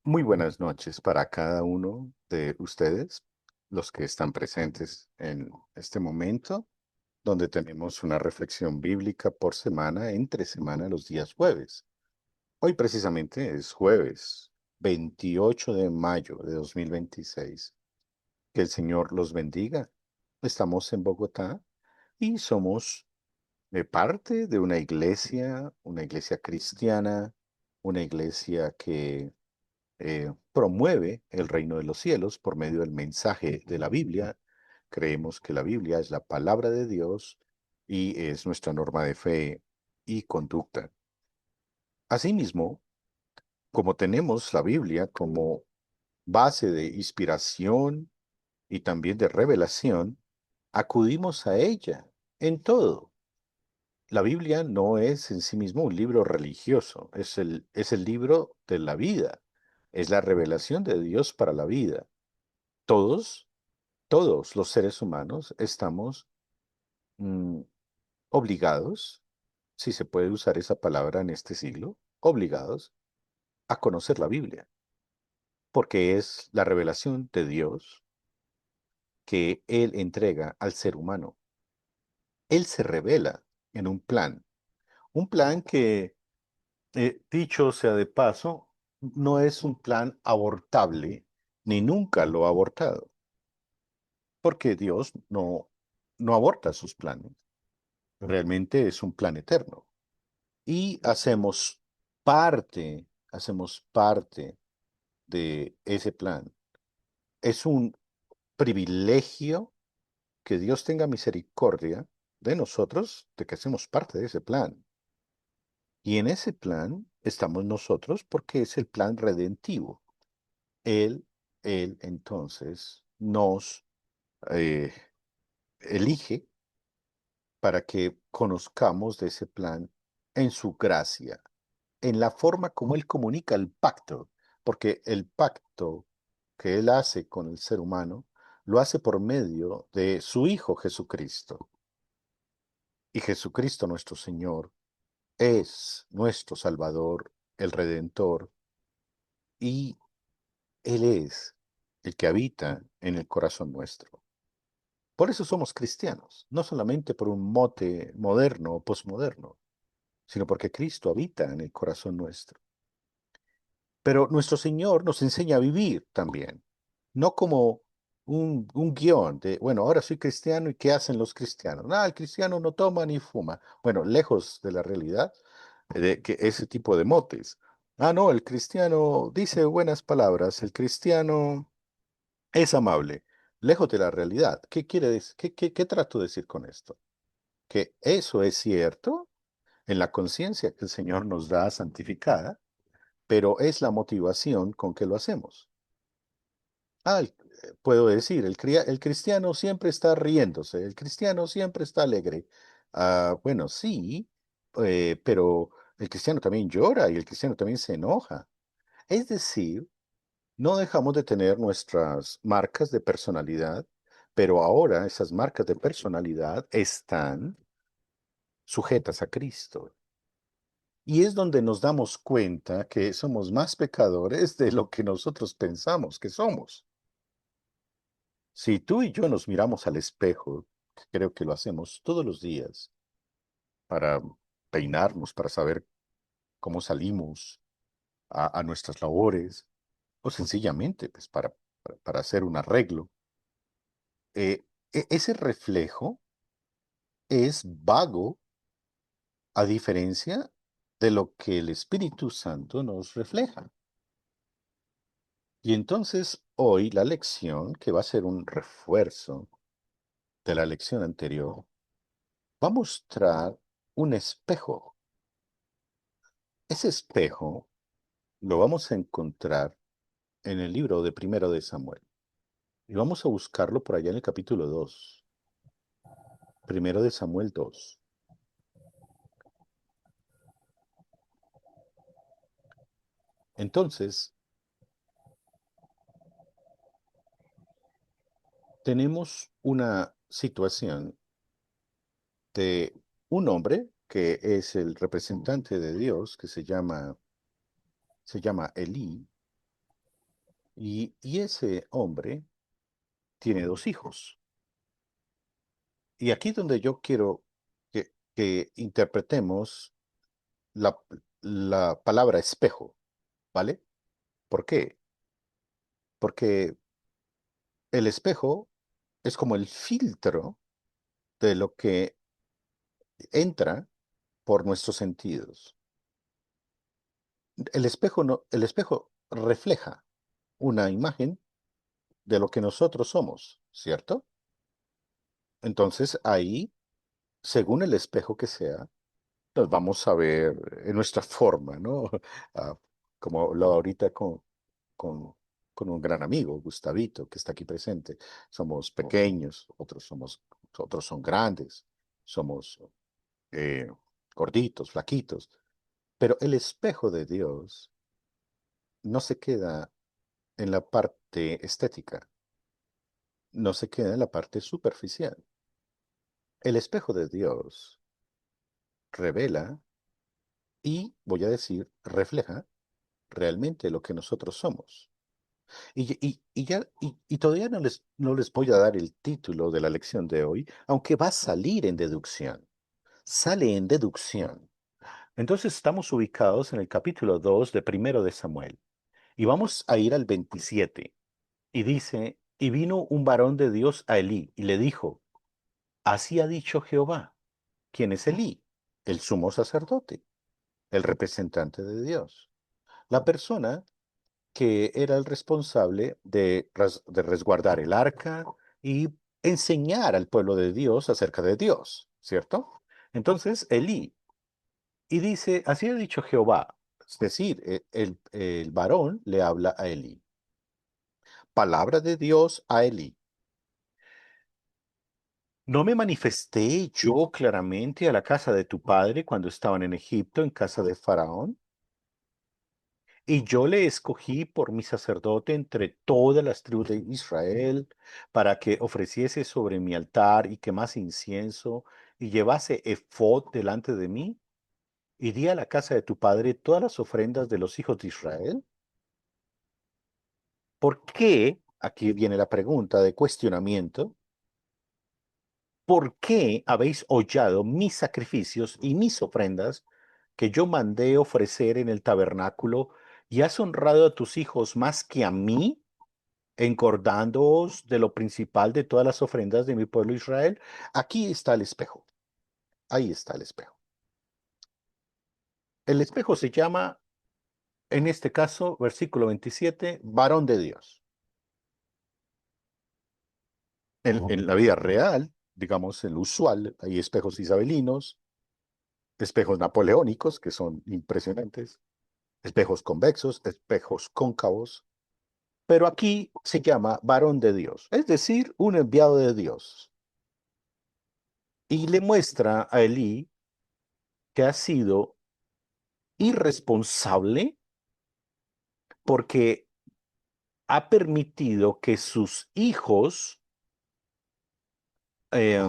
Muy buenas noches para cada uno de ustedes, los que están presentes en este momento, donde tenemos una reflexión bíblica por semana, entre semana, los días jueves. Hoy precisamente es jueves 28 de mayo de 2026. Que el Señor los bendiga. Estamos en Bogotá y somos parte de una iglesia cristiana, una iglesia que promueve el reino de los cielos por medio del mensaje de la Biblia. Creemos que la Biblia es la palabra de Dios y es nuestra norma de fe y conducta. Asimismo, como tenemos la Biblia como base de inspiración y también de revelación, acudimos a ella en todo. La Biblia no es en sí mismo un libro religioso, es el libro de la vida, es la revelación de Dios para la vida. Todos, todos los seres humanos estamos mm, obligados, si se puede usar esa palabra en este siglo, obligados a conocer la Biblia, porque es la revelación de Dios que Él entrega al ser humano. Él se revela en un plan que, dicho sea de paso, no es un plan abortable, ni nunca lo ha abortado, porque Dios no aborta sus planes. Realmente es un plan eterno. Y hacemos parte de ese plan. Es un privilegio que Dios tenga misericordia de nosotros, de que hacemos parte de ese plan. Y en ese plan estamos nosotros porque es el plan redentivo. Él, Él entonces nos eh, elige para que conozcamos de ese plan en su gracia, en la forma como Él comunica el pacto, porque el pacto que Él hace con el ser humano lo hace por medio de su Hijo Jesucristo. Y Jesucristo nuestro Señor es nuestro Salvador, el Redentor, y Él es el que habita en el corazón nuestro. Por eso somos cristianos, no solamente por un mote moderno o posmoderno, sino porque Cristo habita en el corazón nuestro. Pero nuestro Señor nos enseña a vivir también, no como un guión de, bueno, ahora soy cristiano y ¿qué hacen los cristianos? Nada, el cristiano no toma ni fuma. Bueno, lejos de la realidad de que ese tipo de motes. Ah, no, el cristiano dice buenas palabras, el cristiano es amable, lejos de la realidad. ¿Qué quiere decir? ¿Qué trato de decir con esto? Que eso es cierto en la conciencia que el Señor nos da santificada, pero es la motivación con que lo hacemos. Ah, puedo decir, el cristiano siempre está riéndose, el cristiano siempre está alegre. Ah, bueno, sí, pero el cristiano también llora y el cristiano también se enoja. Es decir, no dejamos de tener nuestras marcas de personalidad, pero ahora esas marcas de personalidad están sujetas a Cristo. Y es donde nos damos cuenta que somos más pecadores de lo que nosotros pensamos que somos. Si tú y yo nos miramos al espejo, que creo que lo hacemos todos los días, para peinarnos, para saber cómo salimos a nuestras labores, o sencillamente pues, para hacer un arreglo, ese reflejo es vago a diferencia de lo que el Espíritu Santo nos refleja. Y entonces hoy la lección, que va a ser un refuerzo de la lección anterior, va a mostrar un espejo. Ese espejo lo vamos a encontrar en el libro de Primero de Samuel. Y vamos a buscarlo por allá en el capítulo 2. Primero de Samuel 2. Entonces, tenemos una situación de un hombre que es el representante de Dios, que se llama Elí, Y ese hombre tiene dos hijos. Y aquí donde yo quiero que interpretemos la, la palabra espejo, ¿vale? ¿Por qué? Porque el espejo es como el filtro de lo que entra por nuestros sentidos. El espejo no, el espejo refleja una imagen de lo que nosotros somos, ¿cierto? Entonces ahí, según el espejo que sea, nos vamos a ver en nuestra forma, ¿no? Ah, como lo ahorita con, con un gran amigo, Gustavito, que está aquí presente. Somos pequeños, otros son grandes, somos eh, gorditos, flaquitos, pero el espejo de Dios no se queda en la parte estética, no se queda en la parte superficial. El espejo de Dios revela y, voy a decir, refleja realmente lo que nosotros somos. Y todavía no les voy a dar el título de la lección de hoy, aunque va a salir en deducción. Sale en deducción. Entonces estamos ubicados en el capítulo 2 de Primero de Samuel. Y vamos a ir al 27. Y dice, y vino un varón de Dios a Elí y le dijo, así ha dicho Jehová. ¿Quién es Elí? El sumo sacerdote, el representante de Dios. La persona que era el responsable de resguardar el arca y enseñar al pueblo de Dios acerca de Dios, ¿cierto? Entonces, Elí, y dice, así ha dicho Jehová, es decir, el varón le habla a Elí. Palabra de Dios a Elí. ¿No me manifesté yo claramente a la casa de tu padre cuando estaban en Egipto, en casa de Faraón? Y yo le escogí por mi sacerdote entre todas las tribus de Israel, para que ofreciese sobre mi altar y quemase incienso y llevase efod delante de mí. Y di a la casa de tu padre todas las ofrendas de los hijos de Israel. ¿Por qué? Aquí viene la pregunta de cuestionamiento. ¿Por qué habéis hollado mis sacrificios y mis ofrendas que yo mandé ofrecer en el tabernáculo y has honrado a tus hijos más que a mí, encordándoos de lo principal de todas las ofrendas de mi pueblo Israel? Aquí está el espejo. Ahí está el espejo. El espejo se llama, en este caso, versículo 27, varón de Dios. En la vida real, digamos, el usual, hay espejos isabelinos, espejos napoleónicos, que son impresionantes, espejos convexos, espejos cóncavos, pero aquí se llama varón de Dios, es decir, un enviado de Dios. Y le muestra a Elí que ha sido irresponsable porque ha permitido que sus hijos eh,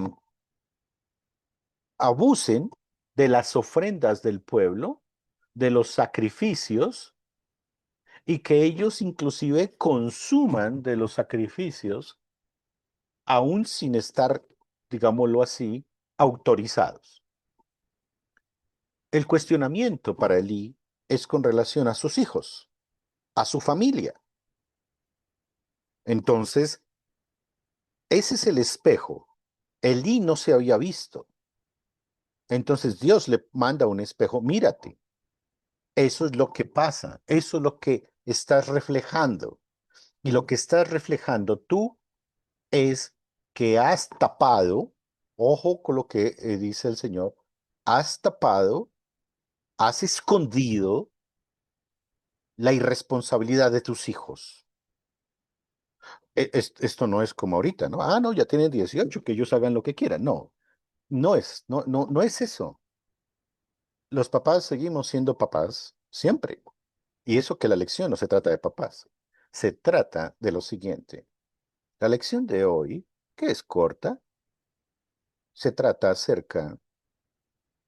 abusen de las ofrendas del pueblo, de los sacrificios, y que ellos inclusive consuman de los sacrificios, aún sin estar, digámoslo así, autorizados. El cuestionamiento para Elí es con relación a sus hijos, a su familia. Entonces, ese es el espejo. Elí no se había visto. Entonces Dios le manda un espejo, mírate, eso es lo que pasa, eso es lo que estás reflejando. Y lo que estás reflejando tú es que has tapado, ojo con lo que dice el Señor, has tapado, has escondido la irresponsabilidad de tus hijos. Esto no es como ahorita, ¿no? Ah, no, ya tienen 18, que ellos hagan lo que quieran. No, no es eso. Los papás seguimos siendo papás siempre. Y eso que la lección no se trata de papás. Se trata de lo siguiente. La lección de hoy, que es corta, se trata acerca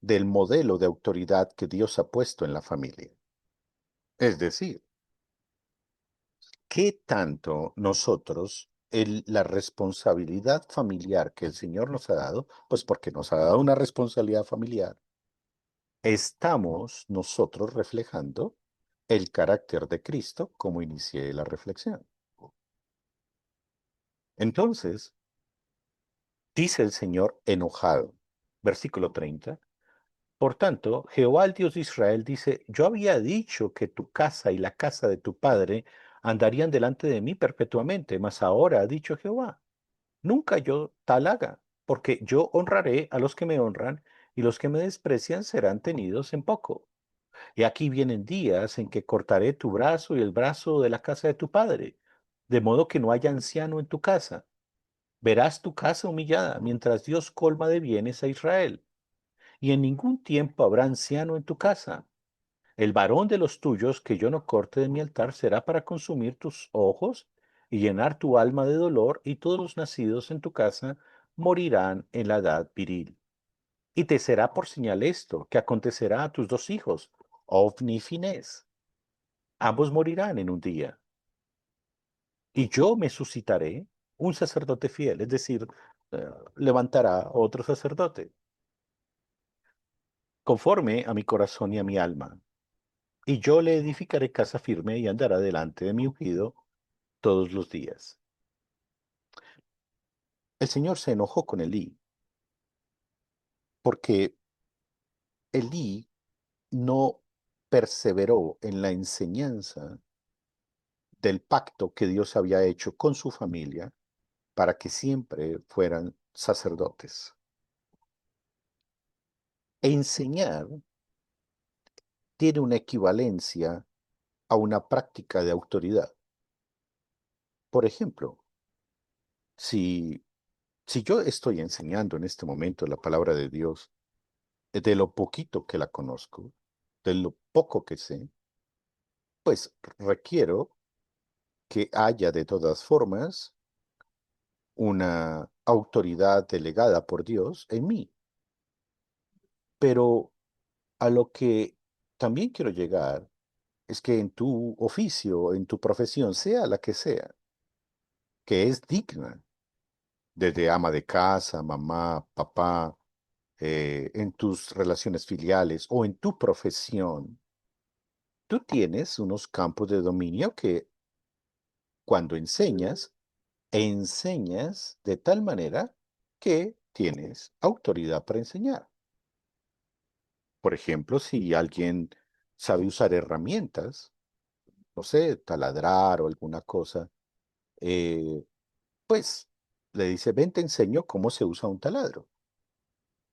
del modelo de autoridad que Dios ha puesto en la familia. Es decir, ¿qué tanto nosotros, la responsabilidad familiar que el Señor nos ha dado, pues porque nos ha dado una responsabilidad familiar, estamos nosotros reflejando el carácter de Cristo como inicié la reflexión? Entonces, dice el Señor enojado, versículo 30. Por tanto, Jehová el Dios de Israel dice, yo había dicho que tu casa y la casa de tu padre andarían delante de mí perpetuamente, mas ahora ha dicho Jehová, nunca yo tal haga, porque yo honraré a los que me honran y los que me desprecian serán tenidos en poco. Y aquí vienen días en que cortaré tu brazo y el brazo de la casa de tu padre, de modo que no haya anciano en tu casa. Verás tu casa humillada mientras Dios colma de bienes a Israel. Y en ningún tiempo habrá anciano en tu casa. El varón de los tuyos que yo no corte de mi altar será para consumir tus ojos y llenar tu alma de dolor, y todos los nacidos en tu casa morirán en la edad viril. Y te será por señal esto, que acontecerá a tus dos hijos, Ofni y Finés. Ambos morirán en un día. Y yo me suscitaré un sacerdote fiel, es decir, levantará otro sacerdote, conforme a mi corazón y a mi alma. Y yo le edificaré casa firme y andará delante de mi ungido todos los días. El Señor se enojó con Elí, porque Elí no perseveró en la enseñanza del pacto que Dios había hecho con su familia para que siempre fueran sacerdotes. Enseñar tiene una equivalencia a una práctica de autoridad. Por ejemplo, si, si yo estoy enseñando en este momento la palabra de Dios, de lo poquito que la conozco, de lo poco que sé, pues requiero que haya de todas formas una autoridad delegada por Dios en mí. Pero a lo que también quiero llegar es que en tu oficio, en tu profesión, sea la que sea, que es digna, desde ama de casa, mamá, papá, en tus relaciones filiales o en tu profesión, tú tienes unos campos de dominio que cuando enseñas, enseñas de tal manera que tienes autoridad para enseñar. Por ejemplo, si alguien sabe usar herramientas, no sé, taladrar o alguna cosa, eh, pues le dice, ven, te enseño cómo se usa un taladro.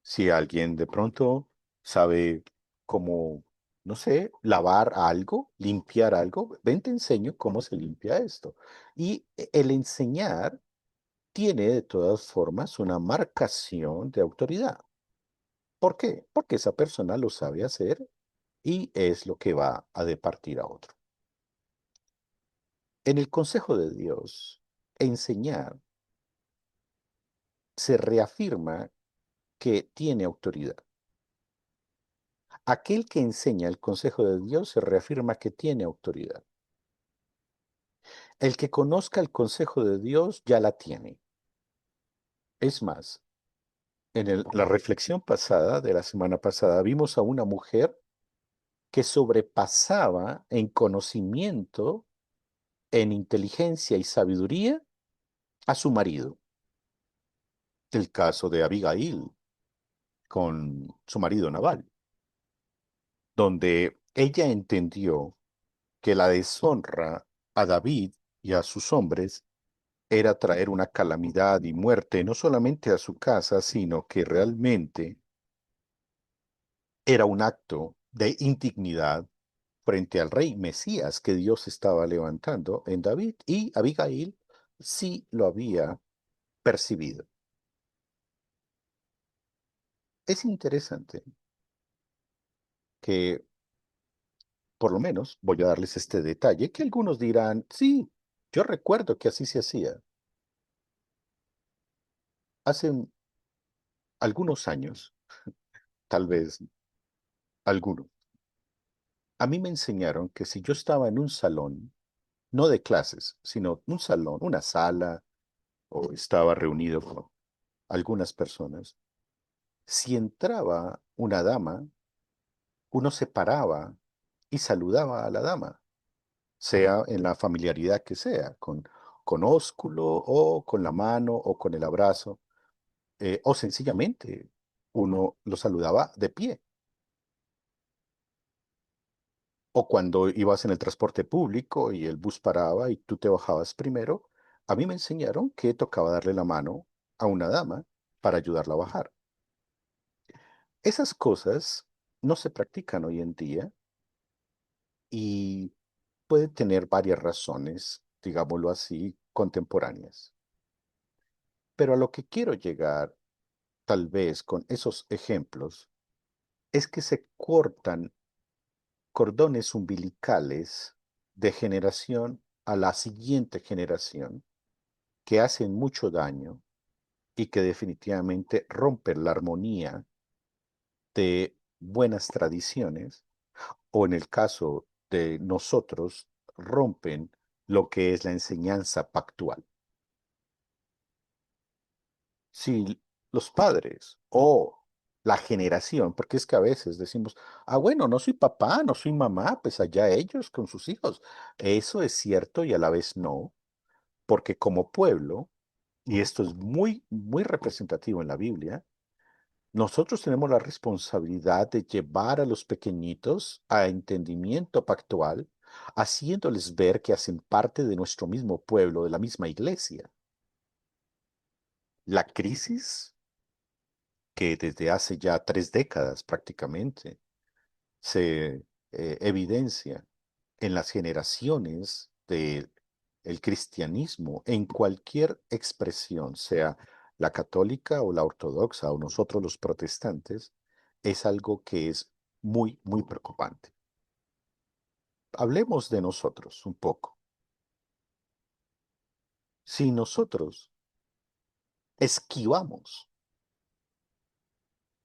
Si alguien de pronto sabe cómo, no sé, lavar algo, limpiar algo, ven, te enseño cómo se limpia esto. Y el enseñar tiene de todas formas una marcación de autoridad. ¿Por qué? Porque esa persona lo sabe hacer y es lo que va a departir a otro. En el consejo de Dios, enseñar se reafirma que tiene autoridad. Aquel que enseña el consejo de Dios se reafirma que tiene autoridad. El que conozca el consejo de Dios ya la tiene. Es más, en la reflexión pasada de la semana pasada vimos a una mujer que sobrepasaba en conocimiento, en inteligencia y sabiduría a su marido. El caso de Abigail con su marido Nabal, donde ella entendió que la deshonra a David y a sus hombres era traer una calamidad y muerte no solamente a su casa, sino que realmente era un acto de indignidad frente al rey Mesías que Dios estaba levantando en David, y Abigail sí lo había percibido. Es interesante que, por lo menos, voy a darles este detalle, que algunos dirán, sí, yo recuerdo que así se hacía. Hace algunos años, tal vez algunos, a mí me enseñaron que si yo estaba en un salón no de clases, sino un salón, una sala, o estaba reunido con algunas personas, si entraba una dama, uno se paraba y saludaba a la dama, sea en la familiaridad que sea, con ósculo o con la mano o con el abrazo, o sencillamente uno lo saludaba de pie. O cuando ibas en el transporte público y el bus paraba y tú te bajabas primero, a mí me enseñaron que tocaba darle la mano a una dama para ayudarla a bajar. Esas cosas no se practican hoy en día y pueden tener varias razones, digámoslo así, contemporáneas. Pero a lo que quiero llegar, tal vez con esos ejemplos, es que se cortan cordones umbilicales de generación a la siguiente generación que hacen mucho daño y que definitivamente rompen la armonía de buenas tradiciones, o en el caso de nosotros, rompen lo que es la enseñanza pactual. Si los padres o la generación, porque es que a veces decimos, ah, bueno, no soy papá, no soy mamá, pues allá ellos con sus hijos. Eso es cierto y a la vez no, porque como pueblo, y esto es muy, muy representativo en la Biblia, nosotros tenemos la responsabilidad de llevar a los pequeñitos a entendimiento pactual, haciéndoles ver que hacen parte de nuestro mismo pueblo, de la misma iglesia. La crisis que desde hace ya 3 décadas prácticamente se evidencia en las generaciones del cristianismo, en cualquier expresión, sea la católica o la ortodoxa o nosotros los protestantes, es algo que es muy, muy preocupante. Hablemos de nosotros un poco. Si nosotros esquivamos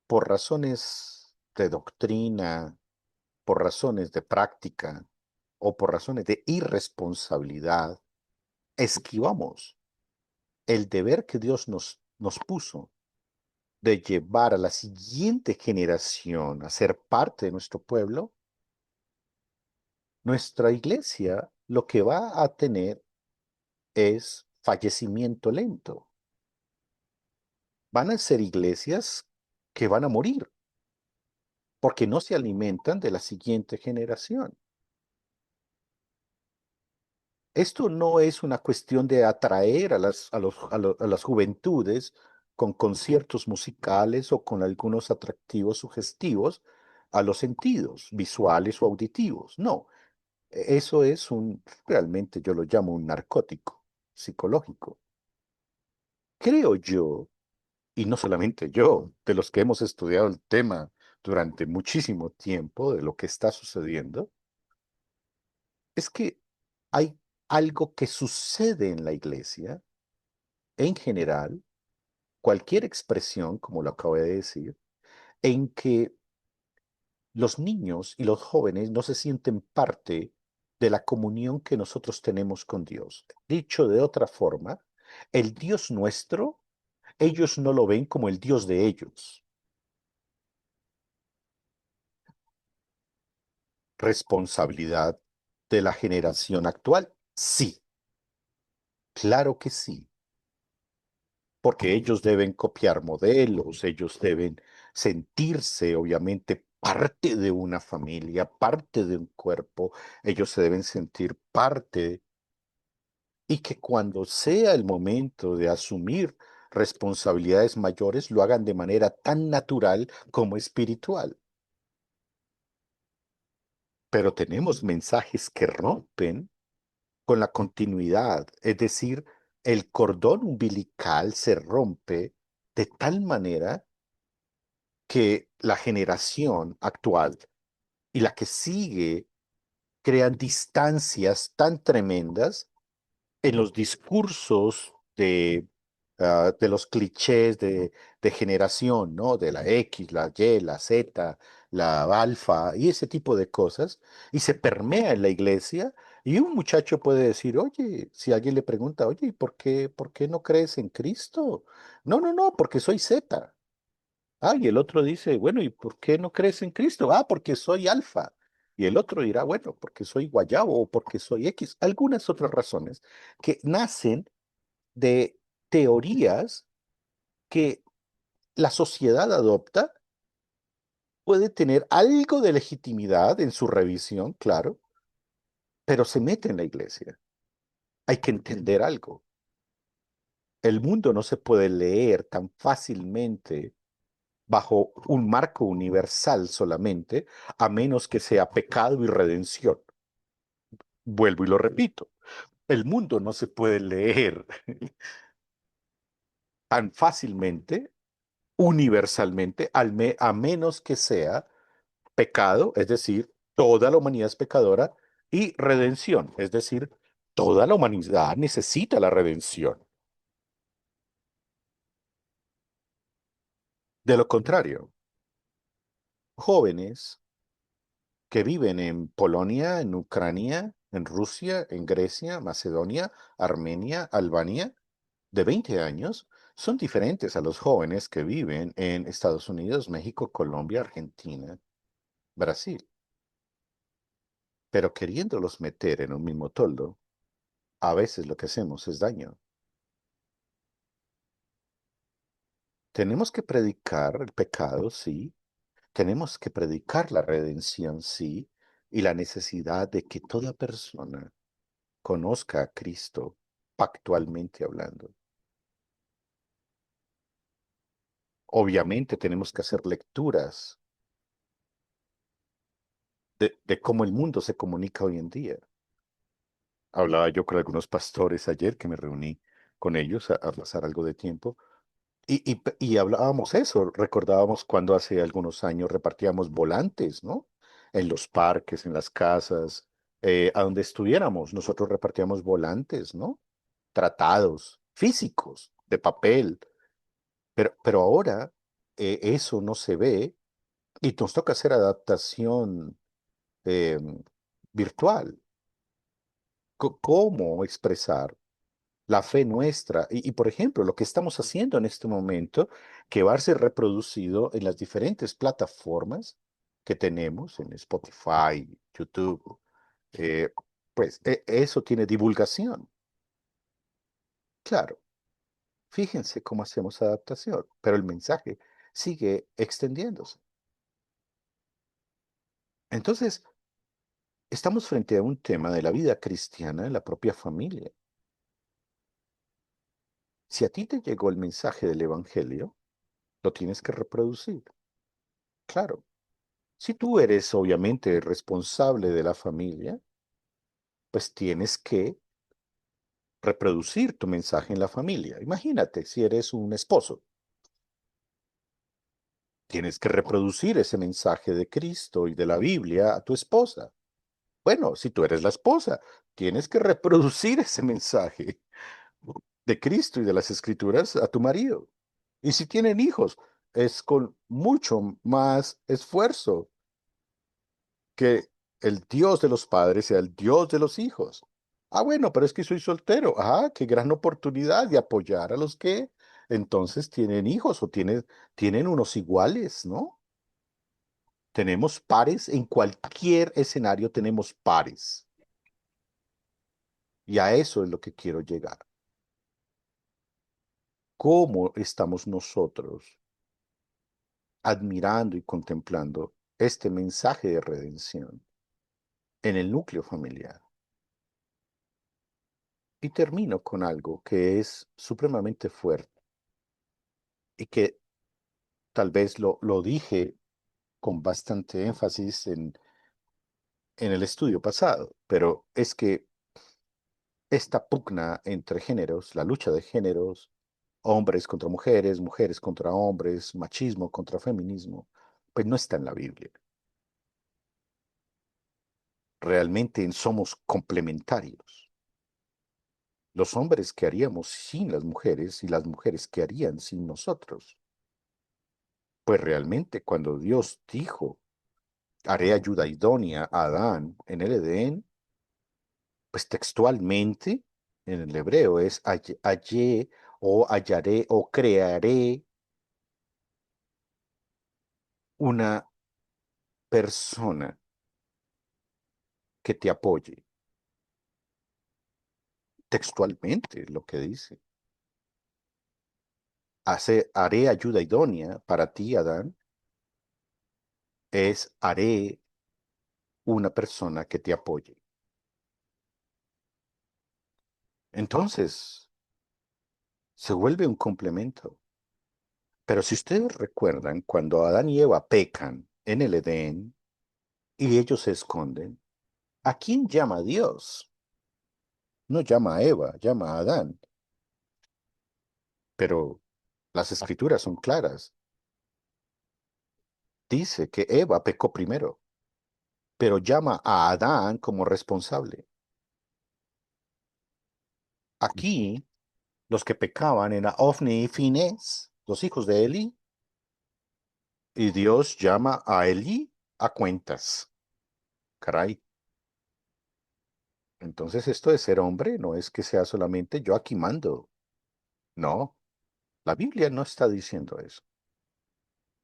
por razones de doctrina, por razones de práctica o por razones de irresponsabilidad, esquivamos el deber que Dios nos puso de llevar a la siguiente generación a ser parte de nuestro pueblo, nuestra iglesia lo que va a tener es fallecimiento lento. Van a ser iglesias que van a morir porque no se alimentan de la siguiente generación. Esto no es una cuestión de atraer a las juventudes con conciertos musicales o con algunos atractivos sugestivos a los sentidos visuales o auditivos. No, eso es realmente yo lo llamo un narcótico psicológico. Creo yo, y no solamente yo, de los que hemos estudiado el tema durante muchísimo tiempo de lo que está sucediendo, es que hay algo que sucede en la iglesia en general, cualquier expresión, como lo acabo de decir, en que los niños y los jóvenes no se sienten parte de la comunión que nosotros tenemos con Dios. Dicho de otra forma, el Dios nuestro, ellos no lo ven como el Dios de ellos. ¿Responsabilidad de la generación actual? Sí, claro que sí, porque ellos deben copiar modelos, ellos deben sentirse, obviamente, parte de una familia, parte de un cuerpo, ellos se deben sentir parte y que cuando sea el momento de asumir responsabilidades mayores, lo hagan de manera tan natural como espiritual. Pero tenemos mensajes que rompen con la continuidad, es decir, el cordón umbilical se rompe de tal manera que la generación actual y la que sigue crean distancias tan tremendas en los discursos de los clichés de generación, ¿no? De la X, la Y, la Z, la alfa y ese tipo de cosas, y se permea en la iglesia Y un muchacho puede decir, oye, si alguien le pregunta, oye, ¿y por qué no crees en Cristo? No, no, no, porque soy Z. Ah, y el otro dice, bueno, ¿y por qué no crees en Cristo? Ah, porque soy alfa. Y el otro dirá, bueno, porque soy guayabo o porque soy X. Algunas otras razones que nacen de teorías que la sociedad adopta, puede tener algo de legitimidad en su revisión, claro, pero se mete en la iglesia. Hay que entender algo. El mundo no se puede leer tan fácilmente bajo un marco universal solamente, a menos que sea pecado y redención. Vuelvo y lo repito. El mundo no se puede leer tan fácilmente, universalmente, a menos que sea pecado, es decir, toda la humanidad es pecadora, y redención, es decir, toda la humanidad necesita la redención. De lo contrario, jóvenes que viven en Polonia, en Ucrania, en Rusia, en Grecia, Macedonia, Armenia, Albania, de 20 años, son diferentes a los jóvenes que viven en Estados Unidos, México, Colombia, Argentina, Brasil. Pero queriéndolos meter en un mismo toldo, a veces lo que hacemos es daño. Tenemos que predicar el pecado, sí. Tenemos que predicar la redención, sí. Y la necesidad de que toda persona conozca a Cristo, pactualmente hablando. Obviamente tenemos que hacer lecturas de cómo el mundo se comunica hoy en día. Hablaba yo con algunos pastores ayer que me reuní con ellos a pasar algo de tiempo. Y hablábamos eso, recordábamos cuando hace algunos años repartíamos volantes, ¿no? En los parques, en las casas, a donde estuviéramos, nosotros repartíamos volantes, ¿no? Tratados físicos, de papel, pero ahora eso no se ve y nos toca hacer adaptación eh, virtual. ¿Cómo expresar la fe nuestra? Por ejemplo, lo que estamos haciendo en este momento, que va a ser reproducido en las diferentes plataformas que tenemos, en Spotify, YouTube, eh, pues eso tiene divulgación. Claro, fíjense cómo hacemos adaptación, pero el mensaje sigue extendiéndose. Entonces, estamos frente a un tema de la vida cristiana en la propia familia. Si a ti te llegó el mensaje del Evangelio, lo tienes que reproducir. Claro. Si tú eres obviamente responsable de la familia, pues tienes que reproducir tu mensaje en la familia. Imagínate si eres un esposo, tienes que reproducir ese mensaje de Cristo y de la Biblia a tu esposa. Bueno, si tú eres la esposa, tienes que reproducir ese mensaje de Cristo y de las Escrituras a tu marido. Y si tienen hijos, es con mucho más esfuerzo que el Dios de los padres sea el Dios de los hijos. Ah, bueno, pero es que soy soltero. Ah, qué gran oportunidad de apoyar a los que entonces tienen hijos o tienen unos iguales, ¿no? Tenemos pares, en cualquier escenario tenemos pares. Y a eso es lo que quiero llegar. ¿Cómo estamos nosotros admirando y contemplando este mensaje de redención en el núcleo familiar? Y termino con algo que es supremamente fuerte y que tal vez lo dije con bastante énfasis en el estudio pasado, pero es que esta pugna entre géneros, la lucha de géneros, hombres contra mujeres, mujeres contra hombres, machismo contra feminismo, pues no está en la Biblia. Realmente somos complementarios. Los hombres que haríamos sin las mujeres y las mujeres que harían sin nosotros. Pues realmente cuando Dios dijo, haré ayuda idónea a Adán en el Edén, Pues textualmente en el hebreo es hallé o hallaré o crearé una persona que te apoye. Textualmente lo que dice. Haré ayuda idónea para ti, Adán, es haré una persona que te apoye. Entonces, se vuelve un complemento. Pero si ustedes recuerdan, cuando Adán y Eva pecan en el Edén y ellos se esconden, ¿a quién llama Dios? No llama a Eva, llama a Adán. Pero las escrituras son claras. Dice que Eva pecó primero, pero llama a Adán como responsable. Aquí, los que pecaban eran Ofni y Finés, los hijos de Eli, y Dios llama a Eli a cuentas. Caray. Entonces esto de ser hombre no es que sea solamente yo aquí mando. No, la Biblia no está diciendo eso.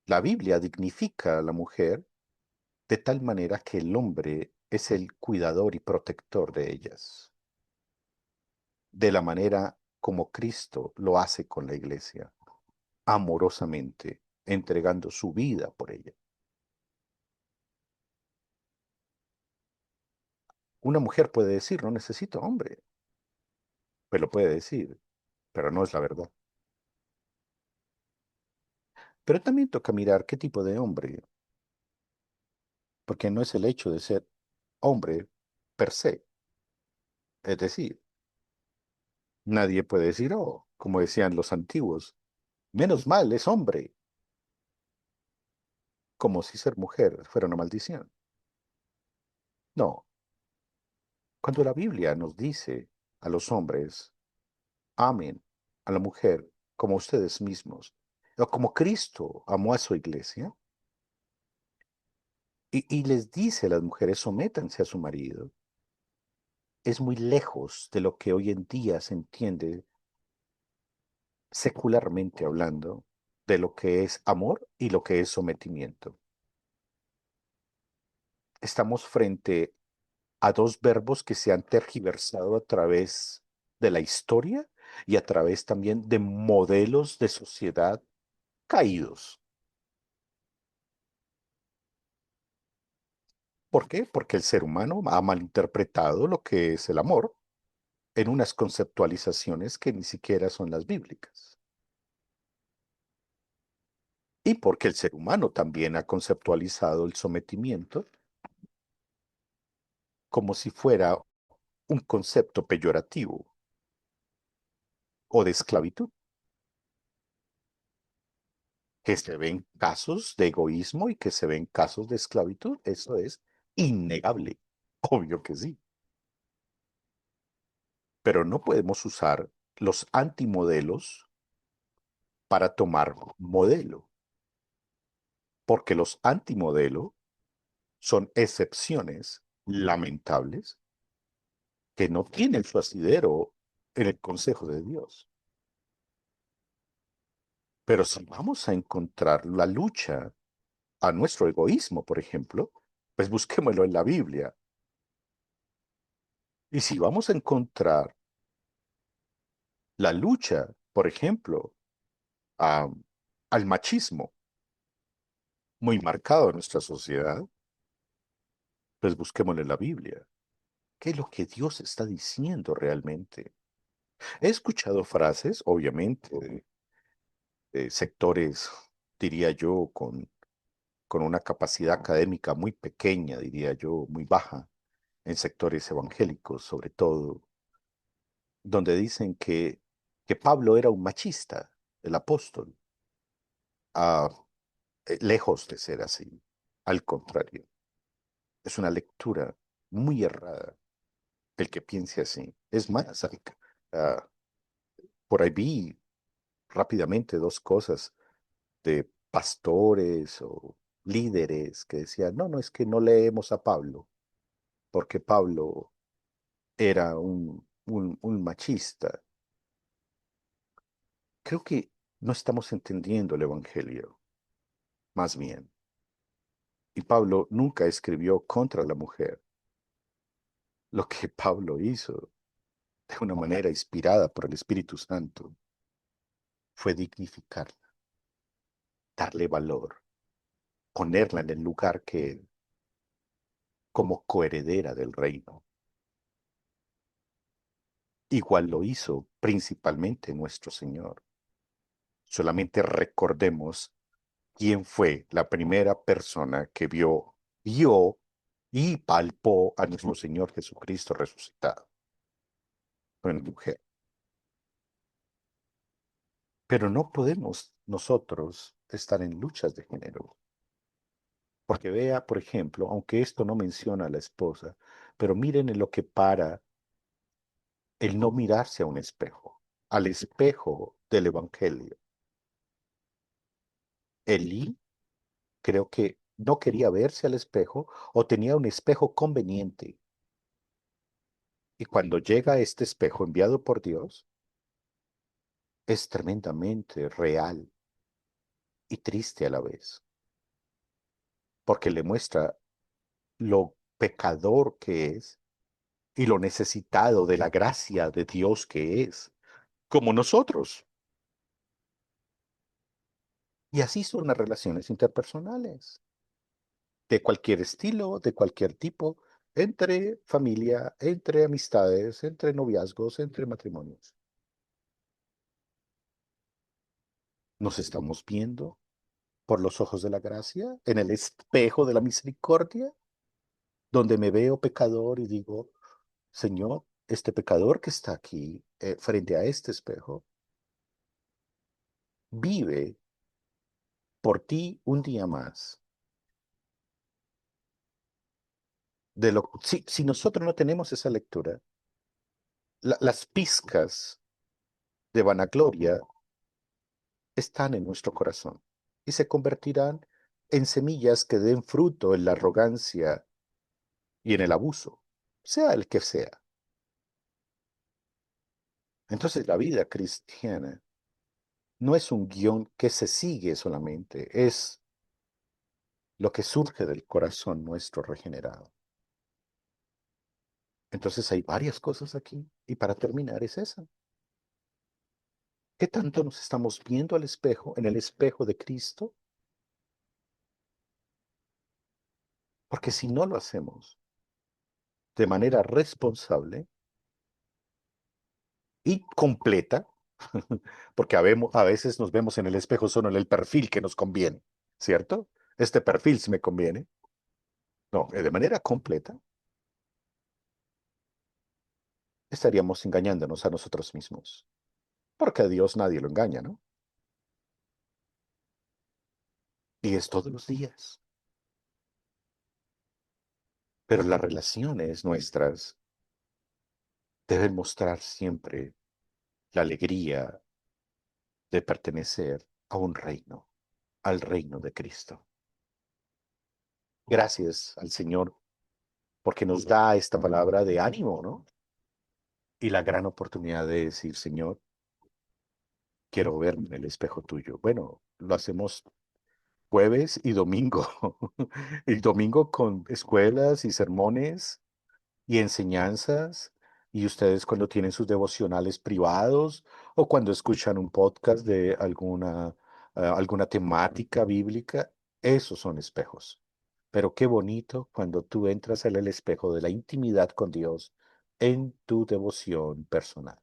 La Biblia dignifica a la mujer de tal manera que el hombre es el cuidador y protector de ellas, de la manera como Cristo lo hace con la iglesia, amorosamente, entregando su vida por ella. Una mujer puede decir, no necesito hombre, pues lo puede decir, pero no es la verdad. Pero también toca mirar qué tipo de hombre, porque no es el hecho de ser hombre per se. Es decir, nadie puede decir, oh, como decían los antiguos, menos mal es hombre, como si ser mujer fuera una maldición. No, cuando la Biblia nos dice a los hombres, amen a la mujer como ustedes mismos, o como Cristo amó a su iglesia, y les dice a las mujeres, sométanse a su marido, es muy lejos de lo que hoy en día se entiende secularmente hablando de lo que es amor y lo que es sometimiento. Estamos frente a dos verbos que se han tergiversado a través de la historia y a través también de modelos de sociedad caídos. ¿Por qué? Porque el ser humano ha malinterpretado lo que es el amor en unas conceptualizaciones que ni siquiera son las bíblicas. Y porque el ser humano también ha conceptualizado el sometimiento como si fuera un concepto peyorativo o de esclavitud, que se ven casos de egoísmo y que se ven casos de esclavitud. Eso es innegable. Obvio que sí. Pero no podemos usar los antimodelos para tomar modelo, porque los antimodelo son excepciones lamentables que no tienen su asidero en el consejo de Dios. Pero si vamos a encontrar la lucha a nuestro egoísmo, por ejemplo, pues busquémoslo en la Biblia. Y si vamos a encontrar la lucha, por ejemplo, a- al machismo muy marcado en nuestra sociedad, pues busquémoslo en la Biblia. ¿Qué es lo que Dios está diciendo realmente? He escuchado frases, obviamente, de sectores, diría yo, con una capacidad académica muy pequeña, diría yo, muy baja, en sectores evangélicos, sobre todo, donde dicen que Pablo era un machista, el apóstol. Ah, lejos de ser así. Al contrario, es una lectura muy errada el que piense así. Es más, ah, por ahí vi rápidamente dos cosas de pastores o líderes que decían, no, no, es que no leemos a Pablo, porque Pablo era un machista. Creo que no estamos entendiendo el Evangelio, más bien. Y Pablo nunca escribió contra la mujer. Lo que Pablo hizo de una manera inspirada por el Espíritu Santo fue dignificarla, darle valor, ponerla en el lugar que como coheredera del reino. Igual lo hizo principalmente nuestro Señor. Solamente recordemos quién fue la primera persona que vio y palpó a nuestro Señor Jesucristo resucitado. Fue una mujer. Pero no podemos nosotros estar en luchas de género. Porque vea, por ejemplo, aunque esto no menciona a la esposa, pero miren en lo que para el no mirarse a un espejo, al espejo del Evangelio. Elí creo que no quería verse al espejo o tenía un espejo conveniente. Y cuando llega este espejo enviado por Dios, es tremendamente real y triste a la vez, porque le muestra lo pecador que es y lo necesitado de la gracia de Dios que es, como nosotros. Y así son las relaciones interpersonales, de cualquier estilo, de cualquier tipo, entre familia, entre amistades, entre noviazgos, entre matrimonios. Nos estamos viendo por los ojos de la gracia, en el espejo de la misericordia, donde me veo pecador y digo, Señor, este pecador que está aquí frente a este espejo, vive por ti un día más. Si nosotros no tenemos esa lectura, las pizcas de vanagloria están en nuestro corazón y se convertirán en semillas que den fruto en la arrogancia y en el abuso, sea el que sea. Entonces la vida cristiana no es un guión que se sigue solamente, es lo que surge del corazón nuestro regenerado. Entonces hay varias cosas aquí y para terminar es esa. ¿Qué tanto nos estamos viendo al espejo, en el espejo de Cristo? Porque si no lo hacemos de manera responsable y completa, porque a veces nos vemos en el espejo solo en el perfil que nos conviene, ¿cierto? Este perfil sí me conviene. No, de manera completa estaríamos engañándonos a nosotros mismos, porque a Dios nadie lo engaña, ¿no? Y es todos los días. Pero las relaciones nuestras deben mostrar siempre la alegría de pertenecer a un reino, al reino de Cristo. Gracias al Señor porque nos da esta palabra de ánimo, ¿no? Y la gran oportunidad de decir, Señor, quiero verme en el espejo tuyo. Bueno, lo hacemos jueves y domingo. Y domingo con escuelas y sermones y enseñanzas. Y ustedes cuando tienen sus devocionales privados o cuando escuchan un podcast de alguna temática bíblica, esos son espejos. Pero qué bonito cuando tú entras en el espejo de la intimidad con Dios en tu devoción personal.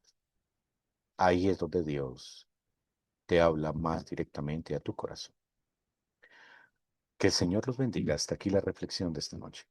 Ahí es donde Dios te habla más directamente a tu corazón. Que el Señor los bendiga. Hasta aquí la reflexión de esta noche.